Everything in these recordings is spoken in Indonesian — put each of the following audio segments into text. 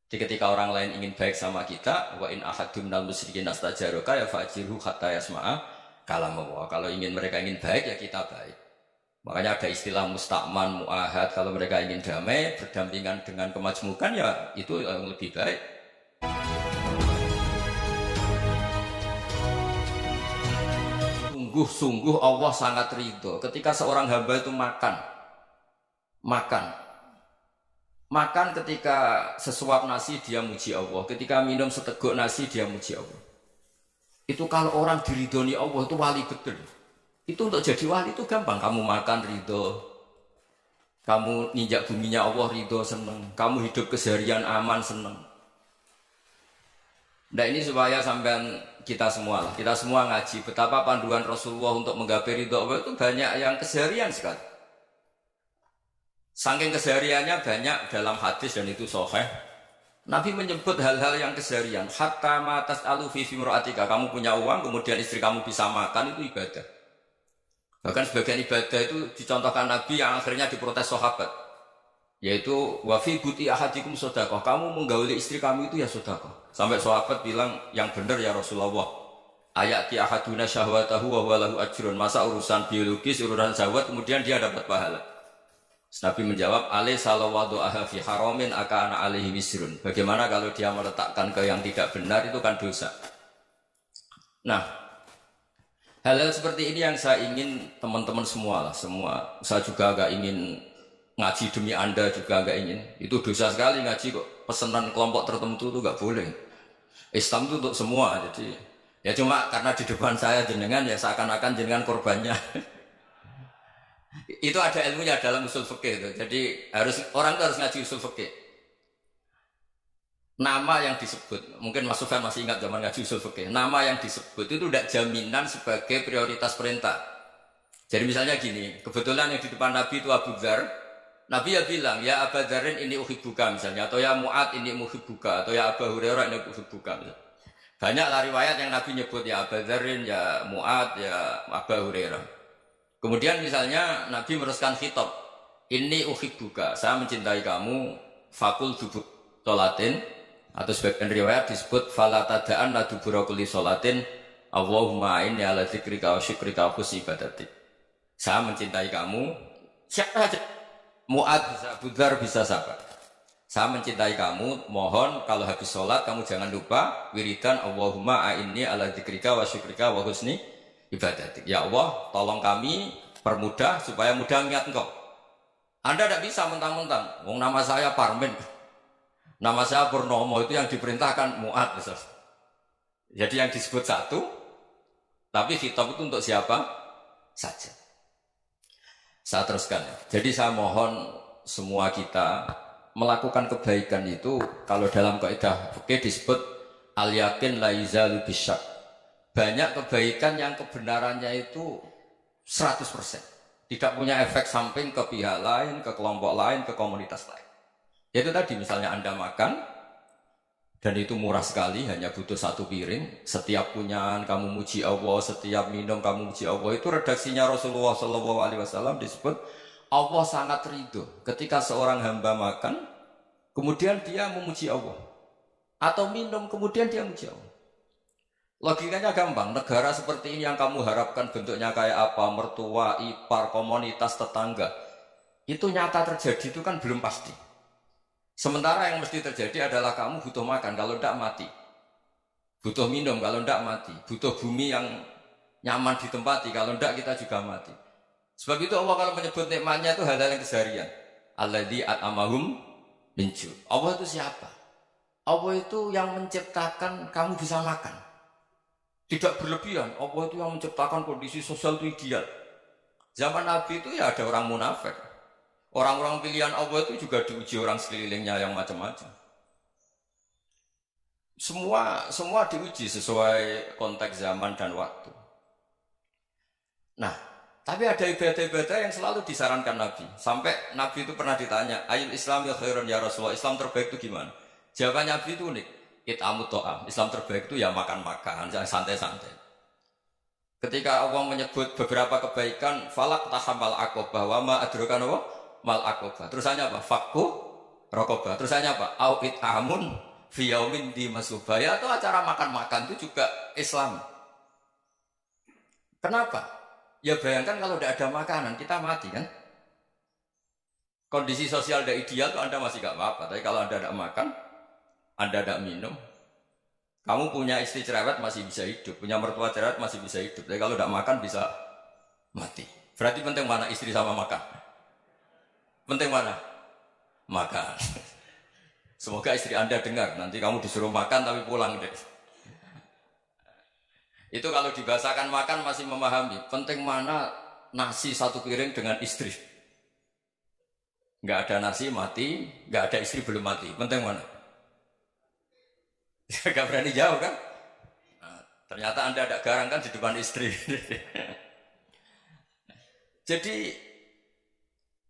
Jadi ketika orang lain ingin baik sama kita, wa in ahadun minal musyrikin astajaraka ya fajirhu hatta yasma'a kalam Allah. Kalau mereka ingin baik ya kita baik. Makanya ada istilah musta'man, mu'ahad. Kalau mereka ingin damai, berdampingan dengan kemajmukan ya itu yang lebih baik. Sungguh-sungguh Allah sangat ridho ketika seorang hamba itu makan ketika sesuap nasi dia muji Allah, ketika minum seteguk nasi dia muji Allah. Itu kalau orang diridhoni Allah itu wali betul. Itu untuk jadi wali itu gampang. Kamu makan ridho, kamu ninjak buminya Allah ridho seneng, kamu hidup keseharian aman seneng. Nah ini supaya sampean kita semua ngaji betapa panduan Rasulullah untuk menggapai ridho Allah itu banyak yang keseharian sekali. Saking kesehariannya banyak dalam hadis dan itu sahih. Nabi menyebut hal-hal yang keseharian. Hatta matas alu fi fimroatika. Kamu punya uang, kemudian istri kamu bisa makan, itu ibadah. Bahkan sebagian ibadah itu dicontohkan Nabi yang akhirnya diprotes sahabat. Yaitu wafi buti ahadikum sodakoh. Kamu menggauli istri kamu itu ya sodakoh. Sampai sahabat bilang yang benar ya Rasulullah. Ayati ahaduna syahwatahu wa huwa lahu ajrun. Masa urusan biologis, urusan syahwat kemudian dia dapat pahala. Nabi menjawab, alaih salawadu aha fi haramin akana alaihi wisrun. Bagaimana kalau dia meletakkan ke yang tidak benar itu kan dosa. Nah, hal-hal seperti ini yang saya ingin teman-teman semua. Saya juga agak ingin ngaji demi Anda juga agak ingin. Itu dosa sekali ngaji kok. Pesanan kelompok tertentu itu gak boleh. Islam itu untuk semua. Jadi ya cuma karena di depan saya jenengan ya seakan-akan jenengan korbannya. Itu ada ilmunya dalam usul fikih itu. Jadi orang itu harus ngaji usul fikih. Nama yang disebut, mungkin Mas Sufyan masih ingat zaman ngaji usul fikih. Nama yang disebut itu tidak jaminan sebagai prioritas perintah. Jadi misalnya gini, kebetulan yang di depan Nabi itu Abu Dzar. Nabi ya bilang, ya Abu Dzarin ini uhibbuka misalnya, atau ya Mu'ad ini uhibbuka, atau ya Abu Hurairah ini uhibbuka. Banyaklah riwayat yang Nabi nyebut ya Abu Dzarin, ya Mu'ad, ya Abu Hurairah. Kemudian misalnya Nabi meneruskan khitab, ini uhibbuka, saya mencintai kamu, fakul dubur sholatin, atau sebagian riwayat disebut falatadaan la dubura kulli sholatin, Allahumma inni ala dzikrika wa syukrika wa husni ibadatik. Saya mencintai kamu, siapa saja, Mu'ad bisa, Abu Dzar bisa sahabat. Saya mencintai kamu, mohon kalau habis sholat kamu jangan lupa wiridan Allahumma inni ala dzikrika wa syukrika wa husni ibadatik. Ya Allah, tolong kami permudah supaya mudah ingat engkau. Anda tidak bisa mentang-mentang, wong nama saya Parmin, nama saya Purnomo, itu yang diperintahkan Mu'ad. Jadi yang disebut satu, tapi khitab itu untuk siapa saja. Saya teruskan. Jadi saya mohon semua kita melakukan kebaikan itu, kalau dalam kaidah fikih disebut al-yakin la yuzalu bisyak. Banyak kebaikan yang kebenarannya itu 100%. Tidak punya efek samping ke pihak lain, ke kelompok lain, ke komunitas lain. Yaitu tadi misalnya Anda makan, dan itu murah sekali, hanya butuh satu piring. Setiap punyaan kamu muji Allah, setiap minum kamu muji Allah. Itu redaksinya Rasulullah SAW disebut, Allah sangat ridho ketika seorang hamba makan, kemudian dia memuji Allah. Atau minum, kemudian dia memuji Allah. Logikanya gampang, negara seperti ini yang kamu harapkan bentuknya kayak apa, mertua, ipar, komunitas, tetangga, itu nyata terjadi itu kan belum pasti. Sementara yang mesti terjadi adalah kamu butuh makan, kalau tidak mati. Butuh minum, kalau tidak mati. Butuh bumi yang nyaman ditempati, kalau tidak kita juga mati. Sebab itu Allah kalau menyebut nikmatnya itu hal-hal yang keseharian. Alladzi at'amahum min ju'. Allah itu siapa? Allah itu yang menciptakan kamu bisa makan. Tidak berlebihan, Allah itu yang menciptakan kondisi sosial itu ideal. Zaman Nabi itu ya ada orang munafik. Orang-orang pilihan Allah itu juga diuji orang sekelilingnya yang macam-macam. Semua diuji sesuai konteks zaman dan waktu. Nah, tapi ada ibadah-ibadah yang selalu disarankan Nabi. Sampai Nabi itu pernah ditanya, Ayul Islam ya khairun ya Rasulullah, Islam terbaik itu gimana? Jawabannya Nabi itu unik. It'amut to'am. Islam terbaik itu ya makan-makan, jangan santai-santai. Ketika Allah menyebut beberapa kebaikan, falak tahamal aqobah wa ma adrokan wa mal aqobah. Terusannya apa? Fakku Rokobah. Terus hanya apa? Awit amun fiyaumin di masubaya atau acara makan-makan itu juga Islam. Kenapa? Ya bayangkan kalau tidak ada makanan kita mati kan? Kondisi sosial tidak ideal tuh Anda masih gak apa-apa. Tapi kalau Anda tidak makan, Anda tidak minum, kamu punya istri cerewet masih bisa hidup, punya mertua cerewet masih bisa hidup. Tapi kalau tidak makan bisa mati. Berarti penting mana istri sama makan? Penting mana? Makan. Semoga istri Anda dengar. Nanti kamu disuruh makan tapi pulang deh. Itu kalau dibahasakan makan masih memahami. Penting mana nasi satu piring dengan istri. Nggak ada nasi mati, nggak ada istri belum mati. Penting mana? Gak berani jauh kan? Nah, ternyata Anda ada garang kan di depan istri. Jadi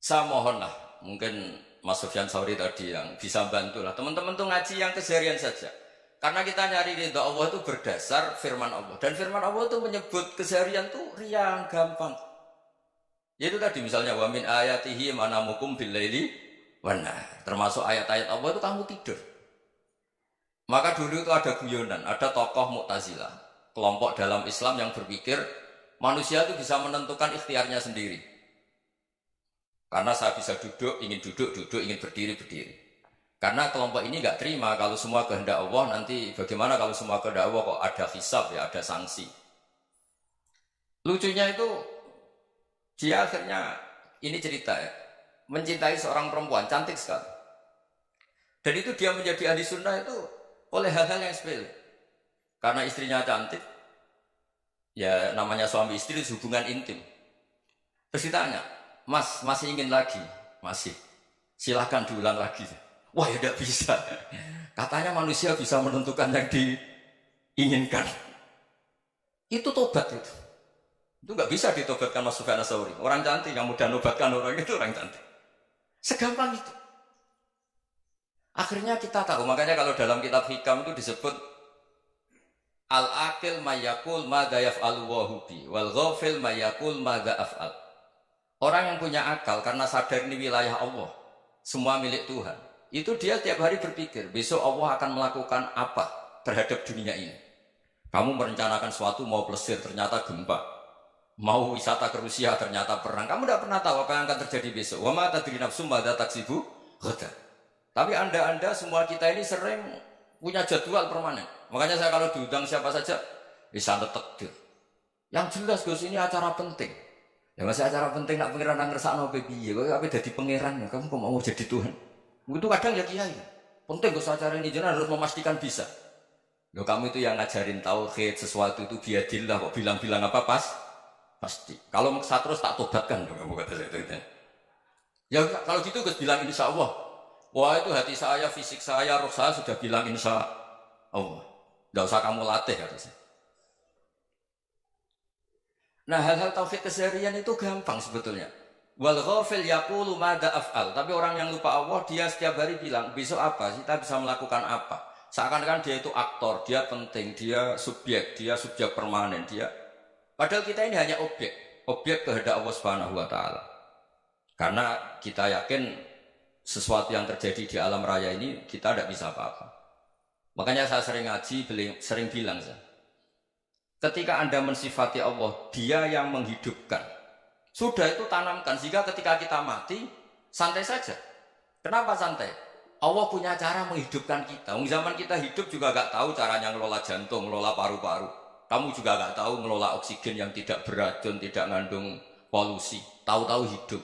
saya mohonlah, mungkin Mas Sufyan Sauri tadi yang bisa bantulah teman-teman tuh ngaji yang keseharian saja. Karena kita nyari ridha Allah itu berdasar firman Allah. Dan firman Allah itu menyebut keseharian tuh riang, gampang. Yaitu tadi misalnya wa min ayatihi manamukum bil laili wan nahar. Termasuk ayat-ayat Allah itu kamu tidur. Maka dulu itu ada guyonan, ada tokoh Mu'tazilah, kelompok dalam Islam yang berpikir manusia itu bisa menentukan ikhtiarnya sendiri. Karena saya bisa duduk, duduk, ingin berdiri, berdiri. Karena kelompok ini nggak terima kalau semua kehendak Allah, nanti bagaimana kalau semua kehendak Allah kok ada hisab ya, ada sanksi. Lucunya itu dia akhirnya, ini cerita ya, mencintai seorang perempuan, cantik sekali. Dan itu dia menjadi ahli sunnah itu oleh hal-hal yang sepele. Karena istrinya cantik, ya namanya suami istri hubungan intim. Terus ditanya, Mas, masih ingin lagi? Masih. Silahkan diulang lagi. Wah ya tidak bisa. Katanya manusia bisa menentukan yang diinginkan. Itu tobat itu. Itu nggak bisa ditobatkan Mas Sufyan Ats-Tsauri. Orang cantik yang mudah nobatkan orang itu orang cantik. Segampang itu. Akhirnya kita tahu, makanya kalau dalam kitab Hikam itu disebut al-aqil mayyakul madza yaf'alu wa hubi wal ghafil mayyakul madza af'al. Orang yang punya akal karena sadar ini wilayah Allah, semua milik Tuhan. Itu dia tiap hari berpikir, besok Allah akan melakukan apa terhadap dunia ini. Kamu merencanakan sesuatu mau plesir ternyata gempa. Mau wisata ke Rusia ternyata perang. Kamu tidak pernah tahu apa yang akan terjadi besok. Wa ma tadri nafsum madza taksibu ghadan. Tapi anda semua kita ini sering punya jadwal permanen. Makanya saya kalau diundang siapa saja, bisa takdir. Yang jelas Gus ini acara penting. Ya masih acara penting nak pengiran nang ngersakno piye. Kok ape dadi pangeran ya? Kamu kok mau jadi Tuhan? Itu kadang ya kiai. Penting Gus acara ini jenengan harus memastikan bisa. Loh kamu itu yang ngajarin tauhid sesuatu itu biadillah kok bilang-bilang apa pas? Pasti. Kalau saya terus tak tobatkan dong kamu kata saya itu. Ya kalau gitu Gus bilang insya Allah. Wah itu hati saya, fisik saya, roh saya sudah bilang insya Allah. Tidak usah kamu latih kata saya. Nah hal-hal tauhid keseharian itu gampang sebetulnya. Wal ghafil yaqulu madza af'al. Tapi orang yang lupa Allah dia setiap hari bilang besok apa? Kita bisa melakukan apa? Seakan-akan dia itu aktor, dia penting, dia subjek permanen, dia. Padahal kita ini hanya objek kehendak Allah Subhanahu wa taala. Karena kita yakin sesuatu yang terjadi di alam raya ini kita tidak bisa apa-apa. Makanya saya sering ngaji, sering bilang saya. Ketika Anda mensifati Allah, dia yang menghidupkan. Sudah itu tanamkan, sehingga ketika kita mati, santai saja. Kenapa santai? Allah punya cara menghidupkan kita. Zaman kita hidup juga gak tahu caranya ngelola jantung, ngelola paru-paru. Kamu juga gak tahu ngelola oksigen yang tidak beracun, tidak mengandung polusi. Tahu-tahu hidup.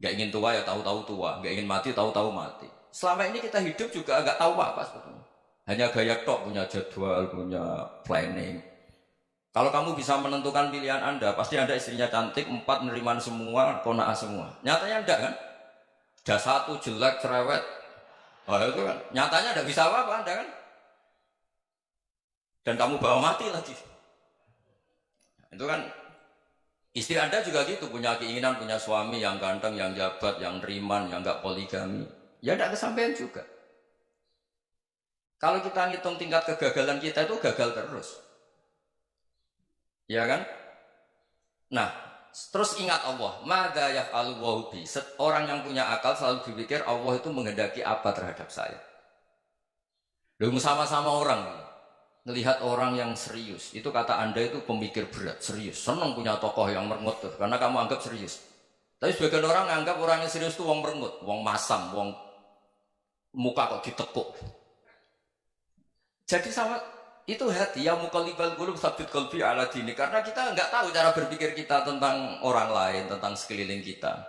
Gak ingin tua ya tahu-tahu tua. Gak ingin mati, tahu-tahu mati. Selama ini kita hidup juga gak tahu apa sebetulnya. Hanya gaya tok, punya jadwal, punya planning. Kalau kamu bisa menentukan pilihan Anda, pasti Anda istrinya cantik, 4 menerima semua, kona'ah semua. Nyatanya enggak kan? Ada 1 jelek, cerewet. Oh itu kan, nyatanya enggak bisa apa-apa Anda kan? Dan kamu bawa mati lagi. Itu kan, istri Anda juga gitu, punya keinginan, punya suami yang ganteng, yang jabat, yang riman, yang enggak poligami. Ya enggak kesampaian juga. Kalau kita ngitung tingkat kegagalan kita itu gagal terus. Ya kan? Nah, Terus ingat Allah, madza yaf'alu wa bi. Orang yang punya akal selalu berpikir Allah itu menghendaki apa terhadap saya. Lalu sama-sama orang melihat orang yang serius, itu kata Anda itu pemikir berat, serius, senang punya tokoh yang merengut karena kamu anggap serius. Tapi sebagian orang anggap orang yang serius itu wong merengut, wong masam, wong muka kok ditekuk. Jadi sama itu hati yang muqallibal qulub tsabbit qalbi ala dini, karena kita enggak tahu cara berpikir kita tentang orang lain, tentang sekeliling kita.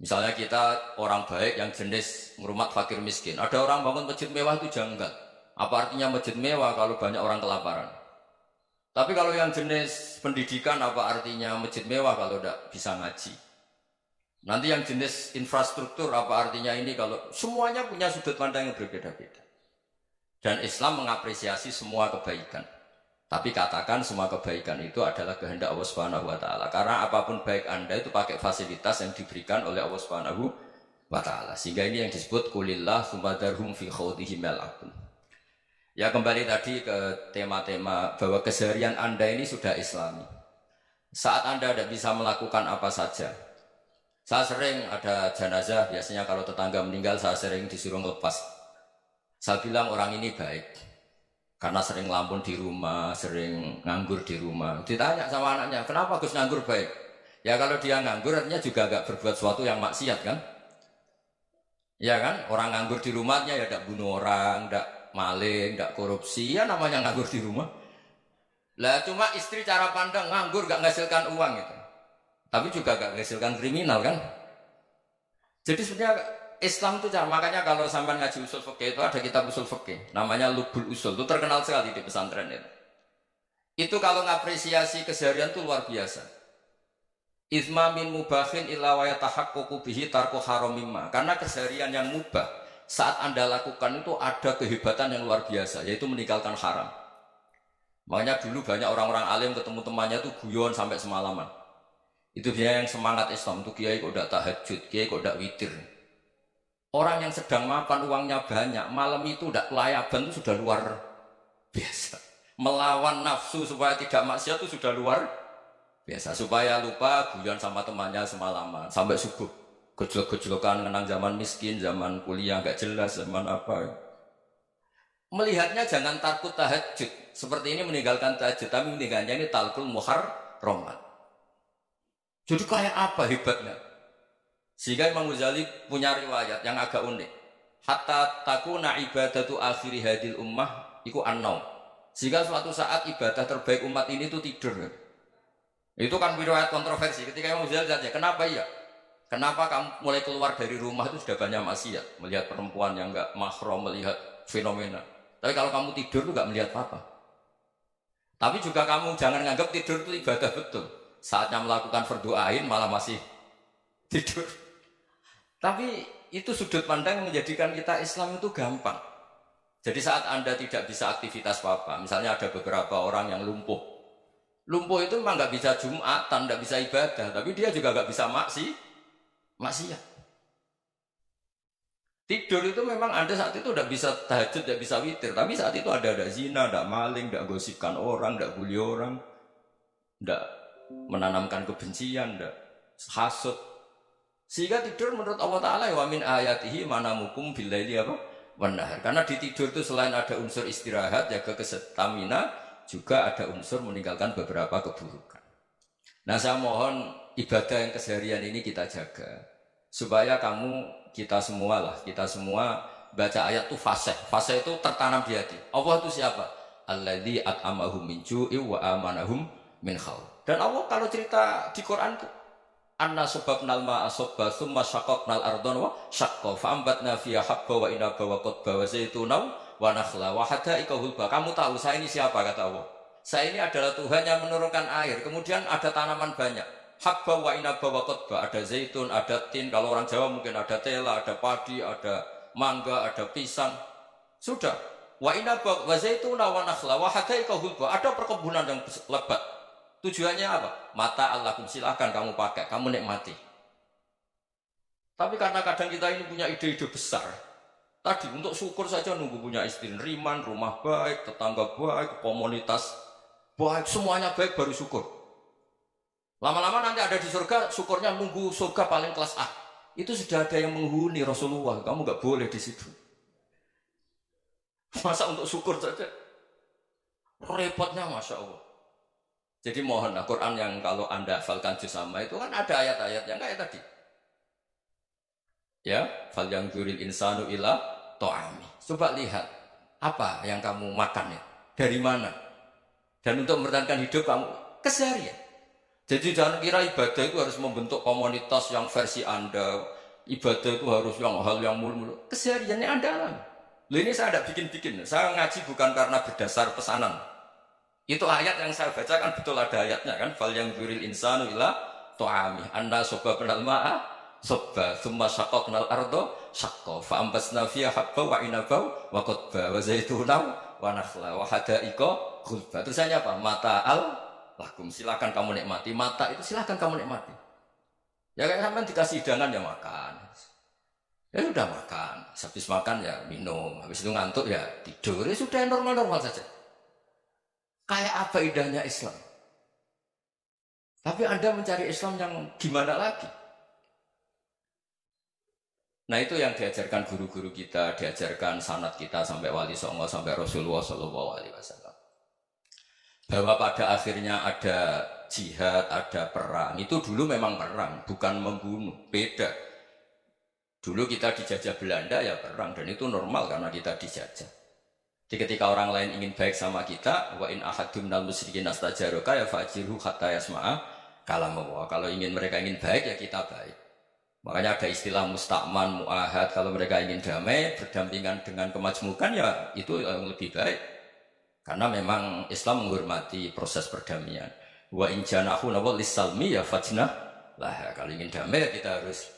Misalnya kita orang baik yang jenis ngurmat fakir miskin. Ada orang bangun masjid mewah itu janggal. Apa artinya masjid mewah kalau banyak orang kelaparan? Tapi kalau yang jenis pendidikan apa artinya masjid mewah kalau tidak bisa ngaji? Nanti yang jenis infrastruktur apa artinya ini kalau semuanya punya sudut pandang yang berbeda-beda. Dan Islam mengapresiasi semua kebaikan. Tapi katakan semua kebaikan itu adalah kehendak Allah Subhanahu wa taala. Karena apapun baik Anda itu pakai fasilitas yang diberikan oleh Allah Subhanahu wa taala. Sehingga ini yang disebut kulillah sumadarhum fi khawdihim yal'abun. Ya kembali tadi ke tema-tema bahwa keseharian Anda ini sudah Islami. Saat Anda tidak bisa melakukan apa saja. Saya sering ada jenazah, biasanya kalau tetangga meninggal saya sering disuruh ngelepas. Saya bilang orang ini baik karena sering lampun di rumah, sering nganggur di rumah. Ditanya sama anaknya, kenapa Gus nganggur baik? Ya kalau dia nganggur artinya juga agak berbuat sesuatu yang maksiat kan? Ya kan, orang nganggur di rumahnya ya tidak bunuh orang, tidak maling, tidak korupsi, ya namanya nganggur di rumah. Lah cuma istri cara pandang nganggur gak menghasilkan uang itu, tapi juga gak menghasilkan kriminal kan? Jadi sebenarnya Islam itu cara, makanya kalau sampai ngaji usul fikih itu ada kitab usul fikih, namanya Lubul Usul, itu terkenal sekali di pesantren itu. Itu kalau ngapresiasi keseharian itu luar biasa. Izma min mubahin illa wa yatahaqqaqu bihi tarku haramimma. Karena keseharian yang mubah saat Anda lakukan itu ada kehebatan yang luar biasa, yaitu meninggalkan haram. Makanya dulu banyak orang-orang alim ketemu temannya itu guyon sampai semalaman. Itu dia yang semangat Islam, itu kiai kok tidak tahajud, kiai kok tidak witir. Orang yang sedang mapan uangnya banyak, malam itu tidak kelayaban itu sudah luar biasa. Melawan nafsu supaya tidak maksiat itu sudah luar biasa. Supaya lupa guyon sama temannya semalaman sampai subuh. Gejlok-gejlokan mengenang zaman miskin, zaman kuliah nggak jelas, zaman apa. Melihatnya jangan takut tahajud. Seperti ini meninggalkan tahajud, tapi meninggalkannya ini talqul muharramat. Jadi kayak apa hebatnya? Sehingga Imam Ghazali punya riwayat yang agak unik. Hatta takuna ibadatu akhiri hadil ummah iku an-naum. Sehingga suatu saat ibadah terbaik umat ini itu tidur. Itu kan riwayat kontroversi. Ketika Imam Ghazali tanya, kenapa ya? Kenapa kamu mulai keluar dari rumah itu sudah banyak maksiat, melihat perempuan yang enggak mahram, melihat fenomena. Tapi kalau kamu tidur itu enggak melihat apa-apa. Tapi juga kamu jangan nganggap tidur itu ibadah betul. Saatnya melakukan fardhu ain malah masih tidur. Tapi itu sudut pandang yang menjadikan kita Islam itu gampang. Jadi saat Anda tidak bisa aktivitas apa-apa, misalnya ada beberapa orang yang lumpuh. Lumpuh itu memang nggak bisa Jumatan, nggak bisa ibadah, tapi dia juga nggak bisa maksiat. Tidur itu memang Anda saat itu tidak bisa tahajud, tidak bisa witir, tapi saat itu ada zina, ada maling, ada gosipkan orang, ada bully orang, ada menanamkan kebencian, ada hasut. Sehingga tidur menurut Allah Ta'ala wa min ayatihi manamukum billaili apa? Wanahar. Karena di tidur itu selain ada unsur istirahat, jaga kestamina, juga ada unsur meninggalkan beberapa keburukan. Nah saya mohon ibadah yang keseharian ini kita jaga. Supaya kita semua baca ayat itu fasih. Fasih itu tertanam di hati. Allah itu siapa? Alladzi at'amahum min ju'i wa amanahum min khauf. Dan Allah kalau cerita di Quran itu anna sababnal ma'a sabba thumma syaqaqnal ardha wa syaqqa fa'ambatna fiha habba wa inaba wa qadba wa zaituna wa nakhla wa hadaika hulba. Kamu tahu saya ini siapa kata Allah? Saya ini adalah Tuhan yang menurunkan air, kemudian ada tanaman banyak. Habba wa inaba wa qadba, ada zaitun, ada tin, kalau orang Jawa mungkin ada tela, ada padi, ada mangga, ada pisang. Sudah. Wa inaba wa zaituna wa nakhla wa hadaika hulba, ada perkebunan yang lebat. Tujuannya apa? Mata Allahum, silahkan kamu pakai, kamu nikmati. Tapi karena kadang kita ini punya ide-ide besar. Tadi untuk syukur saja nunggu punya istri riman, rumah baik, tetangga baik, komunitas baik, semuanya baik baru syukur. Lama-lama nanti ada di surga, syukurnya nunggu surga paling kelas A. Itu sudah ada yang menghuni Rasulullah, kamu nggak boleh di situ. Masa untuk syukur saja? Repotnya Masya Allah. Jadi mohon Al-Quran yang kalau Anda hafalkan juz sama itu kan ada ayat-ayat yang kayak tadi. Ya, fal yang dzuril insanu ila to'ami. Coba lihat, apa yang kamu makan ya? Dari mana? Dan untuk mempertahankan hidup kamu, keseharian. Jadi jangan kira ibadah itu harus membentuk komunitas yang versi Anda. Ibadah itu harus yang hal yang mulu-mulu. Kesehariannya Anda alami. Loh ini saya tidak bikin-bikin. Saya ngaji bukan karena berdasar pesanan. Itu ayat yang saya baca kan betul ada ayatnya kan. Fal yang dzuril insanu ila to'ami. Anda soba kenal ma'a. Sobba, thumma syaqqa kenal ardo, syaqqa, fa'ambasna fiya habba wa inabau, wa qutba, wa zaitunaw, wa nakhla, wa hada'iqa, khulba. Terusannya apa? Mata'al lakum, silakan kamu nikmati. Mata itu silakan kamu nikmati. Ya kayak sampean dikasih hidangan ya makan. Ya sudah makan, habis makan ya minum, habis itu ngantuk ya tidur. Ya sudah normal-normal saja. Kayak apa indahnya Islam. Tapi Anda mencari Islam yang gimana lagi? Nah itu yang diajarkan guru-guru kita, diajarkan sanad kita sampai Wali Songo, sampai Rasulullah SAW. Bahwa pada akhirnya ada jihad, ada perang. Itu dulu memang perang, bukan membunuh, beda. Dulu kita dijajah Belanda ya perang, dan itu normal karena kita dijajah. Jadi ketika orang lain ingin baik sama kita, wa in ahadum minal musyrikin astajaroka ya fa'jirhu hatta yasma'a kalamullah. Kalau mereka ingin baik ya kita baik. Makanya ada istilah mustakman, mu'ahad. Kalau mereka ingin damai, berdampingan dengan kemajmukan, ya itu yang lebih baik. Karena memang Islam menghormati proses perdamaian. Wa in janahu nawal lissalmi ya fajnah lah. Kalau ingin damai, kita harus